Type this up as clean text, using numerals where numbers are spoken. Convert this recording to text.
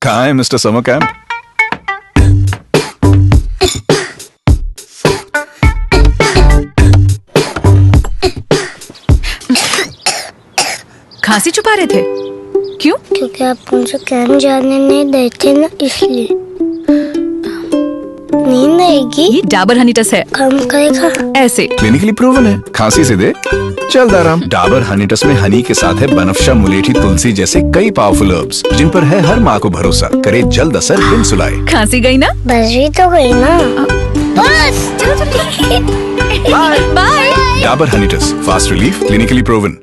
कहाँ है mister summer camp? खांसी छुपा रहे थे? क्यों? क्योंकि आप मुझे कैंप जाने नहीं देते ना, इसलिए। नींद आएगी? ये डाबर हनीटस है। काम करेगा? ऐसे क्लिनिकली प्रूवन है, खांसी से दे जल्द आराम। डाबर हनीटस में हनी के साथ है बनफशा, मुलेठी, तुलसी जैसे कई पावरफुल हर्ब्स जिन पर है हर माँ को भरोसा। करे जल्द असर बिन सुलाए। खांसी गई ना? बस भी तो गई ना। बस चलो bye. Dabur Honitus, fast relief, clinically proven.